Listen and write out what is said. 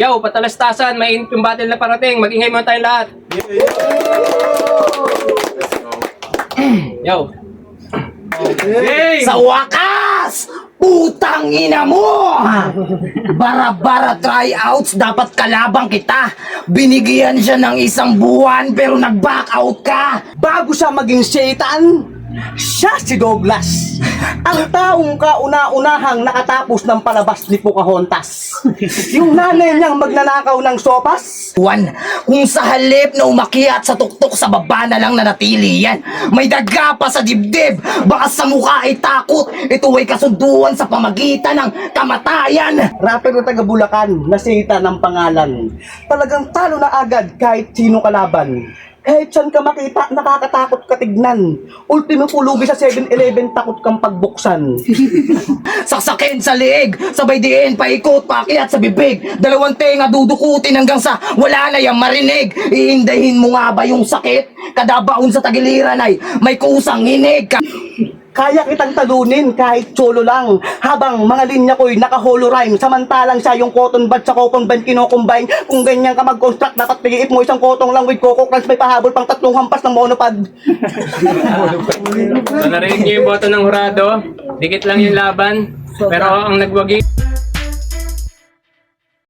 Yo, patalastasan, mainit yung battle na parating. Mag-ingay mo tayong lahat. Yo. Hey! Sa wakas! Putang ina mo! Bara-bara tryouts, dapat kalabang kita. Binigyan siya ng 1 buwan pero nag-back out ka. Bago siya maging Satan, siya si Douglas. Ang taong kauna-unahang nakatapos ng palabas ni Pocahontas. Yung nanay niyang magnanakaw ng sopas. Juan, kung sa halip na umakyat sa tuktok sa baba na lang nanatili yan, may daga pa sa dibdib, baka sa mukha ay takot, ito ay kasunduan sa pamagitan ng kamatayan. Rapper na taga Bulacan, na Satan ng pangalan. Talagang talo na agad kahit sino kalaban. Kahit saan ka makita, nakakatakot ka tignan. Ultimo pulubi sa 7-Eleven, takot kang pagbuksan. Saksakin sa liig, sabay diin, paikot, paakyat sa bibig, 2 tenga dudukutin hanggang sa wala na yang marinig. Iindahin mo nga ba yung sakit? Kada baon sa tagiliran ay may kusang hinig. Kaya kitang talunin kahit solo lang. Habang mga linya ko'y naka-holo rhyme. Samantalang siya yung cotton bud sa cotton bud kino-combine. Kung ganyan ka mag-construct, dapat pigiit mo isang cotton lang with coco crunch. May pahabol pang 3 hampas ng monopod. So, narinig niyo yung boto ng hurado. Dikit lang yung laban. Pero ang nagwagi...